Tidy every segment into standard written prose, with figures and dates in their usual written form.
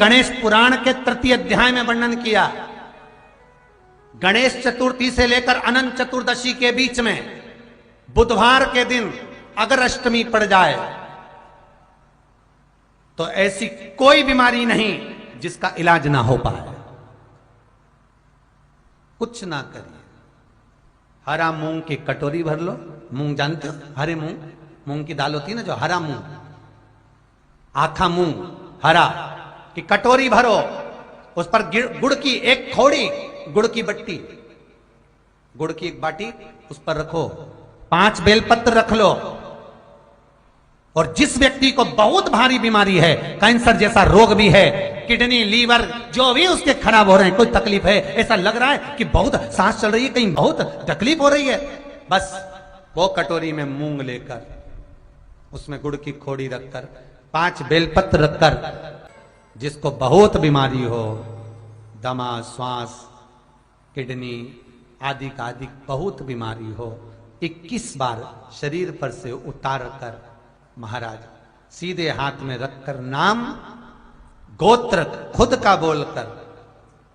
गणेश पुराण के तृतीय अध्याय में वर्णन किया। गणेश चतुर्थी से लेकर अनंत चतुर्दशी के बीच में बुधवार के दिन अगर अष्टमी पड़ जाए तो ऐसी कोई बीमारी नहीं जिसका इलाज ना हो पाए। कुछ ना करिए, हरा मूंग की कटोरी भर लो। मूंग जानते हो, हरे मूंग, मूंग की दाल होती है ना जो, हरा मूंग, आखा मूंग हरा की कटोरी भरो, उस पर गुड़ की एक थोड़ी, गुड़ की बट्टी, गुड़ की एक बाटी उस पर रखो, 5 बेलपत्र रख लो। और जिस व्यक्ति को बहुत भारी बीमारी है, कैंसर जैसा रोग भी है, किडनी लीवर जो भी उसके खराब हो रहे हैं, कोई तकलीफ है, ऐसा लग रहा है कि बहुत सांस चल रही है, कहीं बहुत तकलीफ हो रही है, बस वो कटोरी में मूंग लेकर उसमें गुड़ की खोड़ी रखकर 5 बेलपत्र रखकर, जिसको बहुत बीमारी हो, दमा, श्वास, किडनी आदि का आदि बहुत बीमारी हो, 21 बार शरीर पर से उतार कर महाराज सीधे हाथ में रखकर नाम गोत्र खुद का बोलकर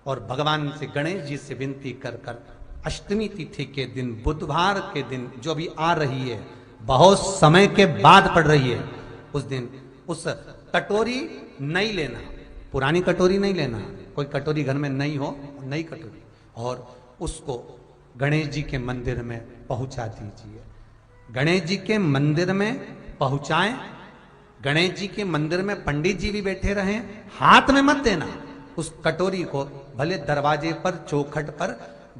और भगवान से गणेश जी से विनती कर कर अष्टमी तिथि के दिन, बुधवार के दिन जो भी आ रही है, बहुत समय के बाद पड़ रही है, उस दिन उस कटोरी नहीं लेना, पुरानी कटोरी नहीं लेना, कोई कटोरी घर में नहीं हो, नई कटोरी, और उसको गणेश जी के मंदिर में पहुंचा दीजिए। गणेश जी के मंदिर में पहुंचाएं, गणेश जी के मंदिर में पंडित जी भी बैठे रहें, हाथ में मत देना उस कटोरी को, भले दरवाजे पर चौखट पर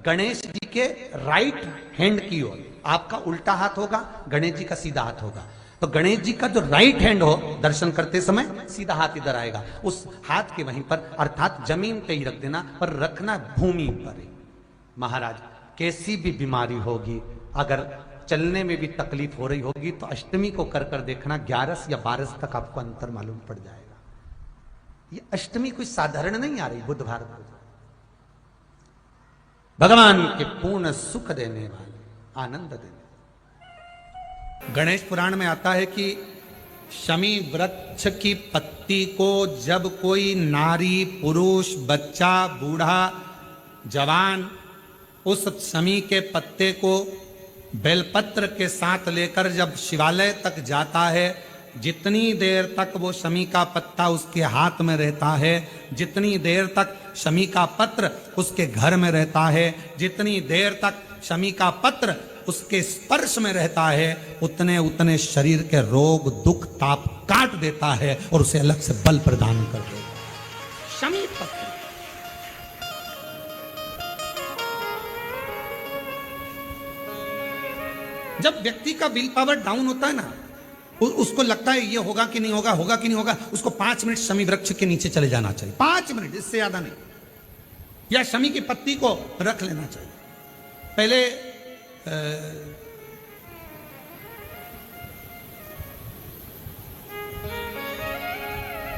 गणेश जी के राइट हैंड की ओर, आपका उल्टा हाथ होगा, गणेश जी का सीधा हाथ होगा, तो गणेश जी का जो राइट हैंड हो, दर्शन करते समय सीधा हाथ इधर आएगा, उस हाथ के वहीं पर अर्थात जमीन पे ही रख देना, पर रखना भूमि पर ही। महाराज कैसी भी बीमारी होगी, अगर चलने में भी तकलीफ हो रही होगी तो अष्टमी को कर कर देखना, 11 या 12 तक आपको अंतर मालूम पड़ जाएगा। ये अष्टमी कोई साधारण नहीं आ रही, बुधवार को भगवान के पूर्ण सुख देने वाले, आनंद देने। गणेश पुराण में आता है कि शमी वृक्ष की पत्ती को जब कोई नारी, पुरुष, बच्चा, बूढ़ा, जवान उस शमी के पत्ते को बेलपत्र के साथ लेकर जब शिवालय तक जाता है, जितनी देर तक वो शमी का पत्ता उसके हाथ में रहता है, जितनी देर तक शमी का पत्र उसके घर में रहता है, जितनी देर तक शमी का पत्र उसके स्पर्श में रहता है, उतने उतने शरीर के रोग, दुख, ताप काट देता है और उसे अलग से बल प्रदान कर देता है। शमी पत्र जब व्यक्ति का विल पावर डाउन होता है ना, उसको लगता है ये होगा कि नहीं होगा, होगा कि नहीं होगा, उसको 5 मिनट शमी वृक्ष के नीचे चले जाना चाहिए, 5 मिनट, इससे ज्यादा नहीं, या शमी की पत्ती को रख लेना चाहिए। पहले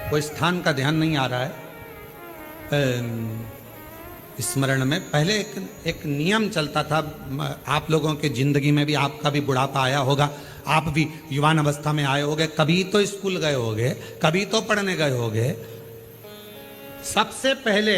कोई स्थान का ध्यान नहीं आ रहा है स्मरण में, पहले एक नियम चलता था, आप लोगों के जिंदगी में भी, आपका भी बुढ़ापा आया होगा, आप भी युवान अवस्था में आए होंगे, कभी तो स्कूल गए होंगे, कभी तो पढ़ने गए होंगे। सबसे पहले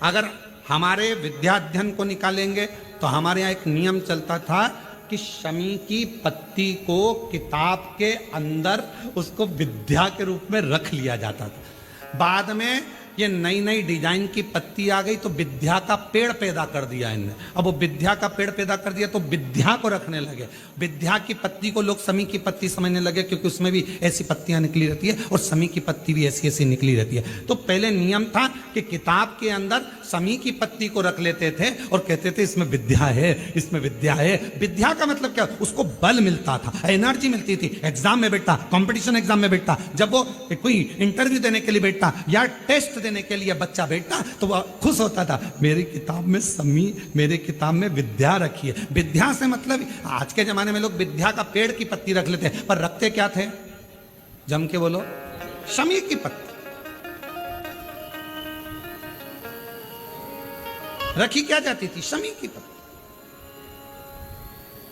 अगर हमारे विद्याध्ययन को निकालेंगे तो हमारे यहाँ एक नियम चलता था कि शमी की पत्ती को किताब के अंदर उसको विद्या के रूप में रख लिया जाता था। बाद में ये नई नई डिजाइन की पत्ती आ गई तो विद्या का पेड़ पैदा कर दिया इनने। अब वो विद्या का पेड़ पैदा कर दिया तो विद्या को रखने लगे। विद्या की पत्ती को लोग शमी की पत्ती समझने लगे, क्योंकि उसमें भी ऐसी पत्तियां निकली रहती है और शमी की पत्ती भी ऐसी ऐसी निकली रहती है। तो पहले नियम था कि किताब के अंदर शमी की पत्ती को रख लेते थे और कहते थे इसमें विद्या है, इसमें विद्या है। विद्या का मतलब क्या, उसको बल मिलता था, एनर्जी मिलती थी। एग्जाम में बैठता, कंपटीशन एग्जाम में बैठता, जब वो कोई इंटरव्यू देने के लिए बैठता या टेस्ट देने के लिए बच्चा बैठता तो वह खुश होता था, मेरी किताब में शमी, मेरे किताब में विद्या रखी है। विद्या से मतलब आज के जमाने में लोग विद्या का पेड़ की पत्ती रख लेते हैं, पर रखते क्या थे, जम के बोलो, शमी की पत्ती रखी क्या जाती थी, शमी की पत्ती।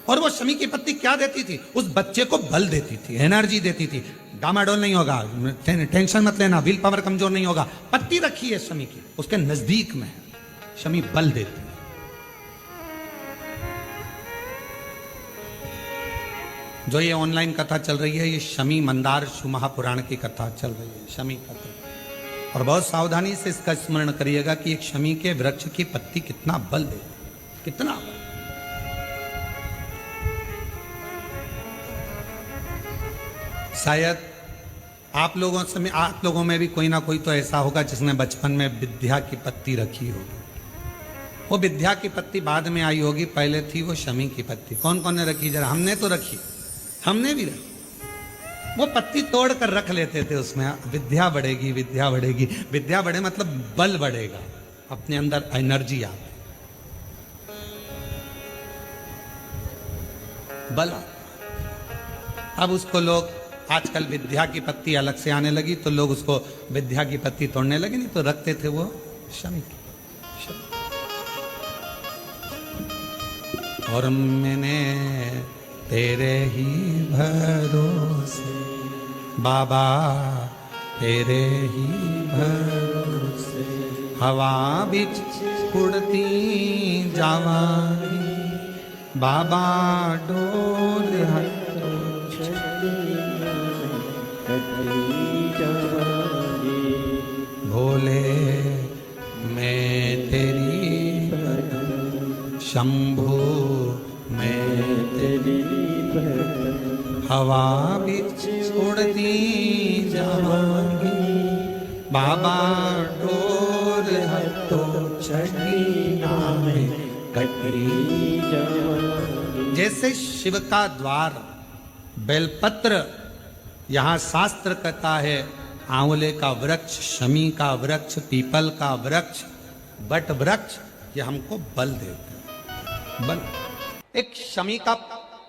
और वो शमी की पत्ती क्या देती थी? उस बच्चे को बल देती थी, एनर्जी देती थी। डामाडोल नहीं होगा, टेंशन मत लेना, विल पावर कमजोर नहीं होगा। पत्ती रखी है शमी की, उसके नजदीक में शमी बल देती है। जो ये ऑनलाइन कथा चल रही है, ये शमी मंदार महापुराण की कथा चल रही है, शमी कथा। और बहुत सावधानी से इसका स्मरण करिएगा कि एक शमी के वृक्ष की पत्ती कितना बल दे, कितना बल। शायद आप लोगों में भी कोई ना कोई तो ऐसा होगा जिसने बचपन में विद्या की पत्ती रखी होगी। वो विद्या की पत्ती बाद में आई होगी, पहले थी वो शमी की पत्ती। कौन कौन ने रखी? जरा हमने तो रखी, हमने भी रखी। वो पत्ती तोड़ कर रख लेते थे, उसमें विद्या बढ़ेगी, विद्या बढ़ेगी। विद्या बढ़े मतलब बल बढ़ेगा, अपने अंदर एनर्जी आ, बल। अब उसको लोग, आजकल विद्या की पत्ती अलग से आने लगी तो लोग उसको विद्या की पत्ती तोड़ने लगे, नहीं तो रखते थे वो शमी की। और मैंने तेरे ही भरोसे बाबा, तेरे ही भरोसे हवा बिच उड़ती जावागी बाबा, डोर भोले मैं तेरी शंभो मैं तेरी हवा बिच उड़ती जावांगी बाबा, डोर हटो छड़ी नामे कटरी जावांगी। जैसे शिव का द्वार बेलपत्र, यहाँ शास्त्र कहता है आंवले का वृक्ष, शमी का वृक्ष, पीपल का वृक्ष, बट वृक्ष, ये हमको बल देते हैं, बल। एक शमी का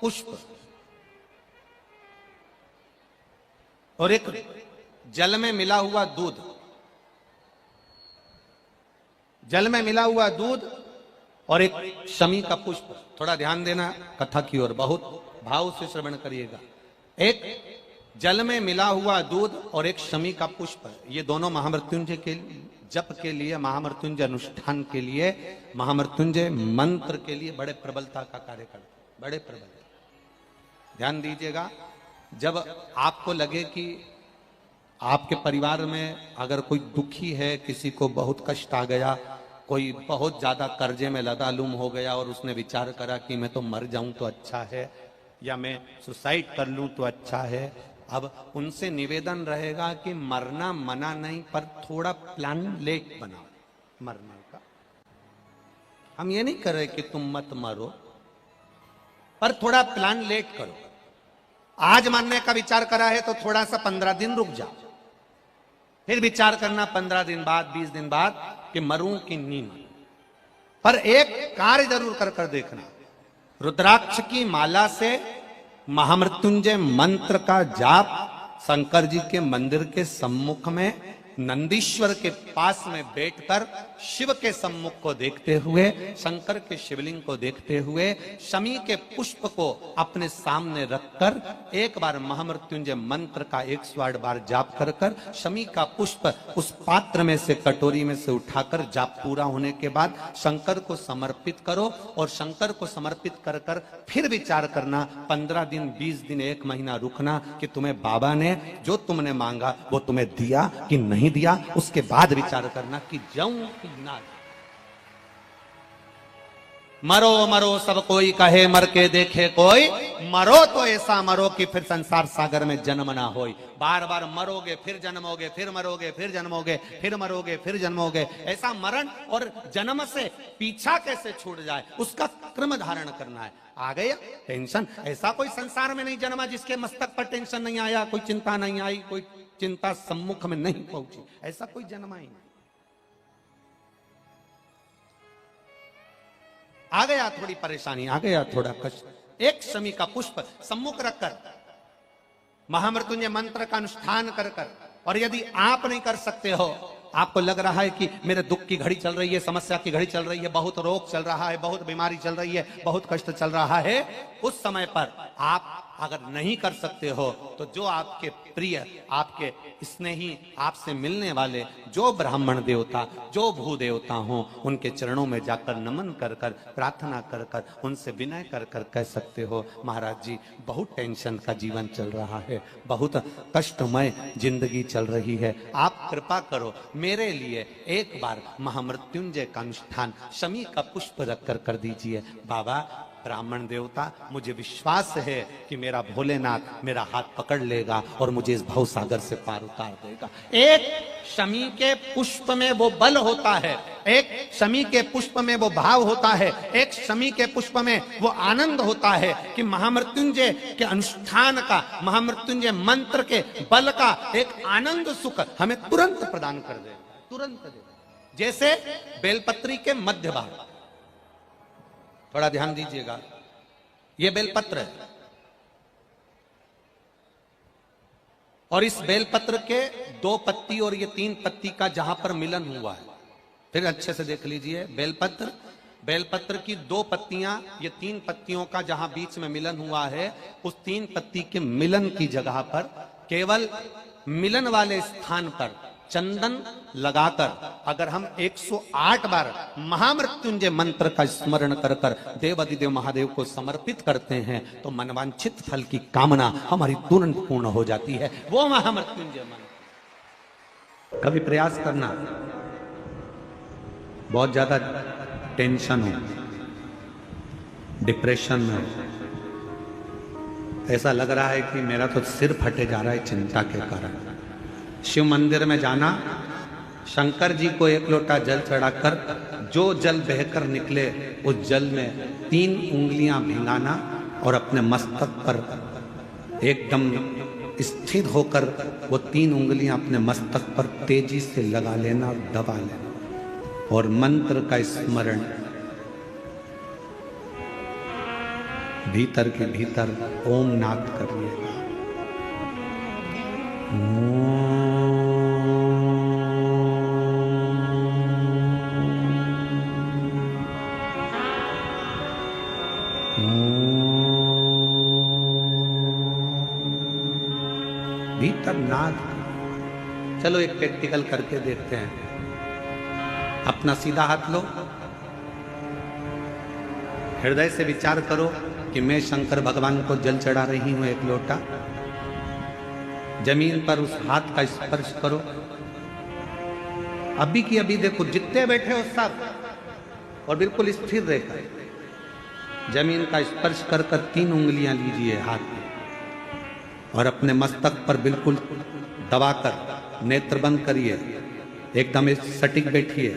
पुष्प और एक जल में मिला हुआ दूध, जल में मिला हुआ दूध और एक शमी का पुष्प। थोड़ा ध्यान देना कथा की ओर, बहुत भाव से श्रवण करिएगा। एक जल में मिला हुआ दूध और एक शमी का पुष्प, ये दोनों महामृत्युंजय के जप के लिए, महामृत्युंजय अनुष्ठान के लिए, महामृत्युंजय मंत्र के लिए बड़े प्रबलता का कार्य करते, बड़े प्रबल। ध्यान दीजिएगा, जब आपको लगे कि आपके परिवार में अगर कोई दुखी है, किसी को बहुत कष्ट आ गया, कोई बहुत ज्यादा कर्जे में लदालुम हो गया और उसने विचार करा कि मैं तो मर जाऊं तो अच्छा है, या मैं सुसाइड कर लूं तो अच्छा है, अब उनसे निवेदन रहेगा कि मरना मना नहीं, पर थोड़ा प्लान लेट बनाओ मरने का। हम ये नहीं कर रहे कि तुम मत मरो, पर थोड़ा प्लान लेट करो। आज मरने का विचार करा है तो थोड़ा सा 15 दिन रुक जाओ, फिर विचार करना 15 दिन बाद, 20 दिन बाद कि मरूं कि नहीं मरूं। पर एक कार्य जरूर कर कर देखना, रुद्राक्ष की माला से महामृत्युंजय मंत्र का जाप शंकर जी के मंदिर के सम्मुख में नंदीश्वर के पास में बैठकर शिव के सम्मुख को देखते हुए, शंकर के शिवलिंग को देखते हुए, शमी के पुष्प को अपने सामने रखकर एक बार महामृत्युंजय मंत्र का 108 बार जाप कर कर शमी का पुष्प उस पात्र में से, कटोरी में से उठाकर जाप पूरा होने के बाद शंकर को समर्पित करो। और शंकर को समर्पित कर कर फिर विचार करना, 15 दिन, 20 दिन, 1 महीना रुकना कि तुम्हें बाबा ने जो तुमने मांगा वो तुम्हें दिया कि नहीं दिया। उसके बाद विचार करना कि जाऊं कि ना। मरो मरो सब कोई कहे, मर के देखे कोई, मरो तो ऐसा मरो कि फिर संसार सागर में जन्म ना होई। बार बार मरोगे फिर जन्मोगे, फिर मरोगे फिर जन्मोगे, फिर मरोगे फिर जन्मोगे। ऐसा मरण और जन्म से पीछा कैसे छूट जाए, उसका क्रम धारण करना है। आ गया टेंशन, ऐसा कोई संसार में नहीं जन्मा जिसके मस्तक पर टेंशन नहीं आया, कोई चिंता नहीं आई, कोई चिंता सम्मुख में नहीं पहुंची, ऐसा कोई जन्मा ही नहीं। आ गया थोड़ी परेशानी, आ गया थोड़ा कष्ट, एक शमी का पुष्प सम्मुख रखकर महामृत्युंजय मंत्र का अनुष्ठान कर कर, और यदि आप नहीं कर सकते हो आपको लग रहा है कि मेरे दुख की घड़ी चल रही है, समस्या की घड़ी चल रही है, बहुत रोग चल रहा है, बहुत बीमारी चल रही है, बहुत कष्ट चल रहा है, उस समय पर आप अगर नहीं कर सकते हो तो जो आपके प्रिय, आपके स्नेही, आपसे मिलने वाले जो ब्राह्मण देवता, जो भू देवता हो, उनके चरणों में जाकर नमन कर कर, प्रार्थना कर कर, उनसे विनय कर कर कह सकते हो, महाराज जी बहुत टेंशन का जीवन चल रहा है, बहुत कष्टमय जिंदगी चल रही है, आप कृपा करो मेरे लिए एक बार महामृत्युंजय का अनुष्ठान शमी का पुष्प रखकर कर दीजिए। बाबा ब्राह्मण देवता, मुझे विश्वास है कि मेरा भोलेनाथ मेरा हाथ पकड़ लेगा और मुझे इस भवसागर से पार उतार देगा। एक शमी के पुष्प में वो बल होता है, एक शमी के पुष्प में वो भाव होता है, एक शमी के पुष्प में वो आनंद होता है कि महामृत्युंजय के अनुष्ठान का, महामृत्युंजय मंत्र के बल का एक आनंद सुख हमें तुरंत प्रदान कर देगा, तुरंत देगा। जैसे बेलपत्री के मध्य भाग, थोड़ा ध्यान दीजिएगा, यह बेलपत्र है और इस बेलपत्र के 2 पत्ती और ये 3 पत्ती का जहां पर मिलन हुआ है, फिर अच्छे से देख लीजिए, बेलपत्र की 2 पत्तियां, ये 3 पत्तियों का जहां बीच में मिलन हुआ है, उस 3 पत्ती के मिलन की जगह पर केवल मिलन वाले स्थान पर चंदन लगाकर अगर हम 108 बार महामृत्युंजय मंत्र का स्मरण कर कर देवाधिदेव महादेव को समर्पित करते हैं तो मनवांछित फल की कामना हमारी तुरंत पूर्ण हो जाती है। वो महामृत्युंजय मंत्र कभी प्रयास करना, बहुत ज्यादा टेंशन हो, डिप्रेशन में हो, ऐसा लग रहा है कि मेरा तो सिर फटे जा रहा है चिंता के कारण, शिव मंदिर में जाना, शंकर जी को 1 लोटा जल चढ़ाकर जो जल बहकर निकले उस जल में 3 उंगलियां भिंगाना और अपने मस्तक पर एकदम स्थिर होकर वो 3 उंगलियां अपने मस्तक पर तेजी से लगा लेना और दबा लेना और मंत्र का स्मरण भीतर के भीतर ओम नाद करिएगा। भीतर नाद। चलो एक प्रैक्टिकल करके देखते हैं। अपना सीधा हाथ लो, हृदय से विचार करो कि मैं शंकर भगवान को जल चढ़ा रही हूं 1 लोटा। जमीन पर उस हाथ का स्पर्श करो। अभी की अभी देखो, जितने बैठे हो सब, और बिल्कुल स्थिर रहकर जमीन का स्पर्श कर कर 3 उंगलियां लीजिए हाथ में और अपने मस्तक पर बिल्कुल दबाकर नेत्र बंद करिए, एकदम सटीक बैठिए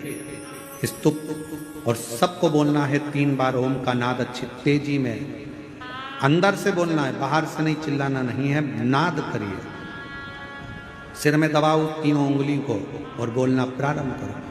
स्तुप, और सबको बोलना है 3 बार ओम का नाद अच्छी तेजी में, अंदर से बोलना है, बाहर से नहीं, चिल्लाना नहीं है, नाद करिए। सिर में दबाओ 3 उंगली को और बोलना प्रारंभ करो।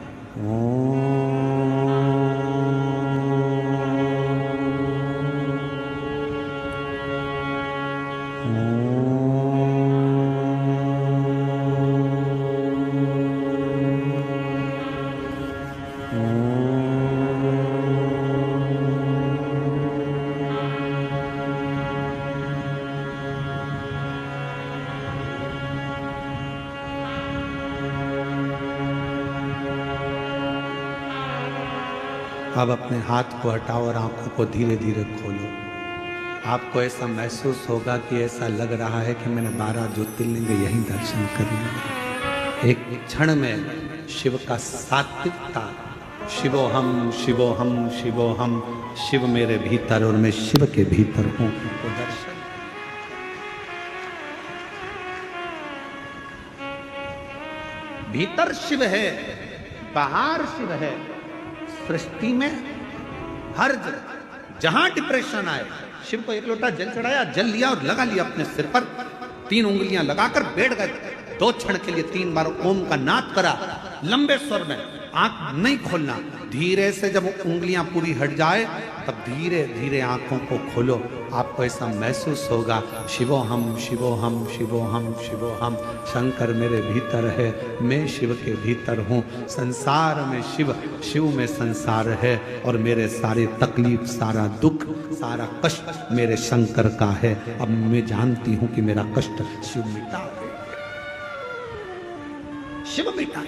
अब अपने हाथ को हटाओ और आंखों को धीरे धीरे खोलो। आपको ऐसा महसूस होगा कि ऐसा लग रहा है कि मैंने 12 ज्योतिर्लिंग यहीं दर्शन कर लिए। एक क्षण में शिव का सात्विकता, शिवोहम शिवोहम शिवोहम, शिव मेरे भीतर और मैं शिव के भीतर हूं, को दर्शन। भीतर शिव है, बाहर शिव है। सृष्टि में हर जहां डिप्रेशन आए, शिव को 1 लोटा जल चढ़ाया, जल लिया और लगा लिया अपने सिर पर, 3 उंगलियां लगाकर बैठ गए। 2 क्षण के लिए 3 बार ओम का नाद करा, लंबे स्वर में, आंख नहीं खोलना, धीरे से जब उंगलियां पूरी हट जाए तब धीरे धीरे आंखों को खोलो। आपको ऐसा महसूस होगा शिवोहम शिवोहम शिवोहम शिवोहम, शंकर मेरे भीतर है, मैं शिव के भीतर हूँ, संसार में शिव, शिव में संसार है, और मेरे सारे तकलीफ, सारा दुख, सारा कष्ट मेरे शंकर का है। अब मैं जानती हूँ कि मेरा कष्ट शिव मिटा, शिव मिटा।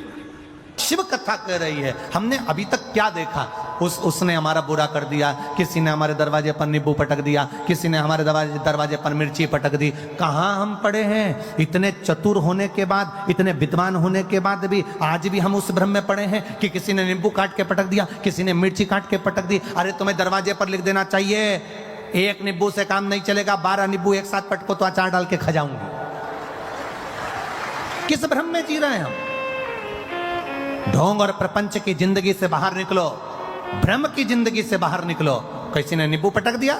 शिव कथा कह रही है हमने अभी तक क्या देखा, उसने हमारा बुरा कर दिया, किसी ने हमारे दरवाजे पर नींबू पटक दिया, किसी ने हमारे दरवाजे पर मिर्ची पटक दी। कहाँ हम पड़े हैं? इतने चतुर होने के बाद, इतने विद्वान होने के बाद भी आज भी हम उस भ्रम में पड़े हैं कि किसी ने नींबू काट के पटक दिया, किसी ने मिर्ची काट के पटक दी। अरे तुम्हें दरवाजे पर लिख देना चाहिए, एक नींबू से काम नहीं चलेगा, 12 नींबू एक साथ पटको तो अचार डाल के खा जाऊंगी। किस भ्रम में जी रहे हैं हम? ढोंग और प्रपंच की जिंदगी से बाहर निकलो, भ्रम की जिंदगी से बाहर निकलो। किसी ने नींबू पटक दिया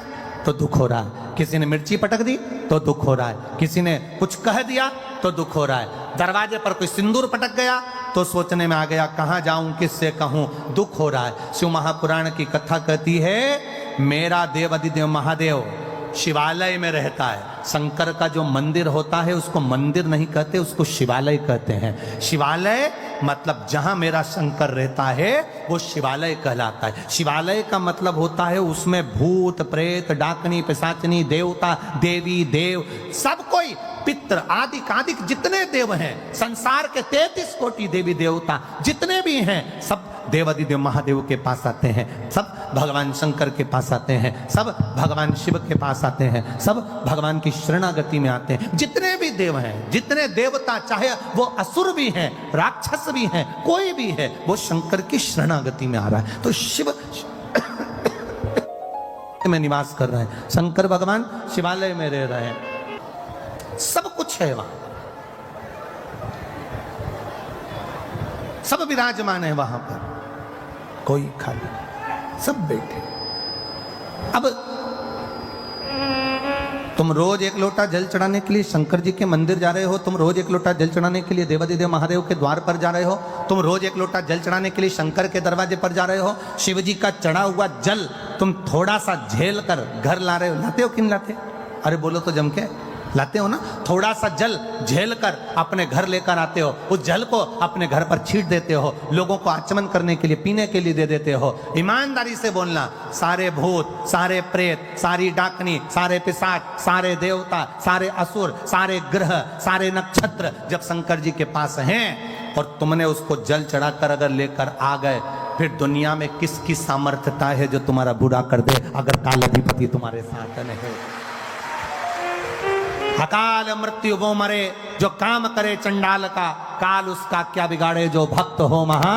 तो दुख हो रहा है, किसी ने मिर्ची पटक दी तो दुख हो रहा है, किसी ने कुछ कह दिया तो दुख हो रहा है, दरवाजे पर कोई सिंदूर पटक गया तो सोचने में आ गया कहां जाऊं, किससे कहूं, दुख हो रहा है। शिव महापुराण की कथा कहती है मेरा देव अधिदेव महादेव शिवालय में रहता है। शंकर का जो मंदिर होता है उसको मंदिर नहीं कहते, उसको शिवालय कहते हैं। शिवालय मतलब जहां मेरा शंकर रहता है वो शिवालय कहलाता है। शिवालय का मतलब होता है उसमें भूत प्रेत डाकनी पिशाचनी देवता देवी देव सब कोई, पितृ आदि कादिक जितने देव हैं, संसार के 33 कोटि देवी देवता जितने भी हैं, सब देवादिदेव महादेव के पास आते हैं, सब भगवान शंकर के पास आते हैं, सब भगवान शिव के पास आते हैं, सब भगवान की शरणागति में आते हैं। जितने भी देव हैं, जितने देवता, चाहे वो असुर भी हैं, राक्षस भी हैं, कोई भी है, वो शंकर की शरणागति में आ रहा है। तो शिव में निवास कर रहे हैं, शंकर भगवान शिवालय में रह रहे हैं, सब कुछ है वहां, सब विराजमान है वहां पर, कोई खाली, सब बैठे। अब तुम रोज एक लोटा जल चढ़ाने के लिए शंकर जी के मंदिर जा रहे हो, तुम रोज एक लोटा जल चढ़ाने के लिए देवादिदेव महादेव के द्वार पर जा रहे हो, तुम रोज एक लोटा जल चढ़ाने के लिए शंकर के दरवाजे पर जा रहे हो। शिव जी का चढ़ा हुआ जल तुम थोड़ा सा झेल कर घर ला रहे हो, लाते हो कि नहीं लाते? अरे बोलो तो जम के, लाते हो ना? थोड़ा सा जल झेल कर अपने घर लेकर आते हो, उस जल को अपने घर पर छींट देते हो, लोगों को आचमन करने के लिए, पीने के लिए दे देते हो। ईमानदारी से बोलना, सारे भूत, सारे प्रेत, सारी डाकनी, सारे पिशाच, सारे देवता, सारे असुर, सारे ग्रह, सारे नक्षत्र जब शंकर जी के पास हैं और तुमने उसको जल चढ़ाकर अगर लेकर आ गए, फिर दुनिया में किसकी सामर्थ्यता है जो तुम्हारा बुरा कर दे अगर काल अधिपति तुम्हारे साथ नहीं? अकाल मृत्यु वो मरे जो काम करे चंडाल का, काल उसका क्या बिगाड़े जो भक्त हो महा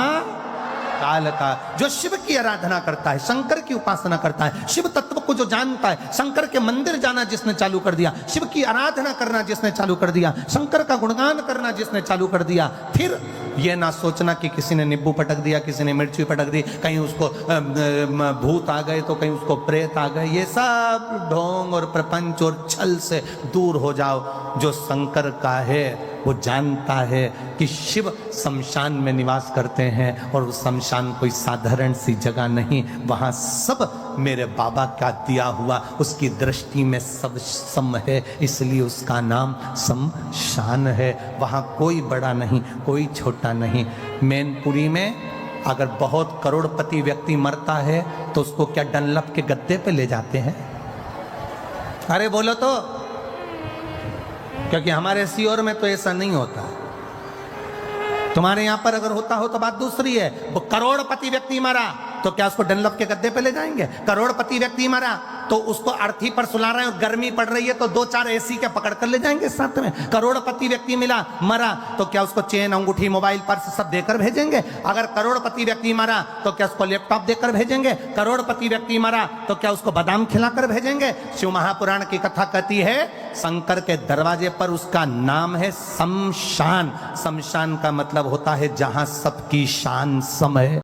काल का। जो शिव की आराधना करता है, शंकर की उपासना करता है, शिव तत्व को जो जानता है, शंकर के मंदिर जाना जिसने चालू कर दिया, शिव की आराधना करना जिसने चालू कर दिया, शंकर का गुणगान करना जिसने चालू कर दिया, फिर ये ना सोचना कि किसी ने नींबू पटक दिया, किसी ने मिर्ची पटक दी, कहीं उसको भूत आ गए तो कहीं उसको प्रेत आ गए। ये सब ढोंग और प्रपंच और छल से दूर हो जाओ। जो शंकर का है वो जानता है कि शिव शमशान में निवास करते हैं और वो शमशान कोई साधारण सी जगह नहीं, वहाँ सब मेरे बाबा का दिया हुआ, उसकी दृष्टि में सब सम है, इसलिए उसका नाम शमशान है। वहाँ कोई बड़ा नहीं, कोई छोटा नहीं। मैनपुरी में अगर बहुत करोड़पति व्यक्ति मरता है तो उसको क्या डनलप के गद्दे पे ले जाते हैं? अरे बोलो तो, क्योंकि हमारे सीओर में तो ऐसा नहीं होता। तुम्हारे यहां पर अगर होता हो तो बात दूसरी है। वो करोड़पति व्यक्ति मरा तो क्या उसको डनलप के गद्दे पे ले जाएंगे? करोड़पति व्यक्ति मरा तो उसको अर्थी पर सुला रहे हैं और गर्मी पड़ रही है तो 2-4 एसी के पकड़ कर ले जाएंगे साथ में। करोड़पति व्यक्ति मरा तो क्या उसको चेन अंगूठी मोबाइल पर्स सब देकर भेजेंगे? अगर करोड़पति व्यक्ति मरा तो क्या उसको लैपटॉप देकर भेजेंगे? करोड़पति व्यक्ति मरा तो क्या उसको बादाम खिलाकर भेजेंगे? शिव महापुराण की कथा कहती है शंकर के दरवाजे पर उसका नाम है शमशान। शमशान का मतलब होता है जहां सबकी शान सम है।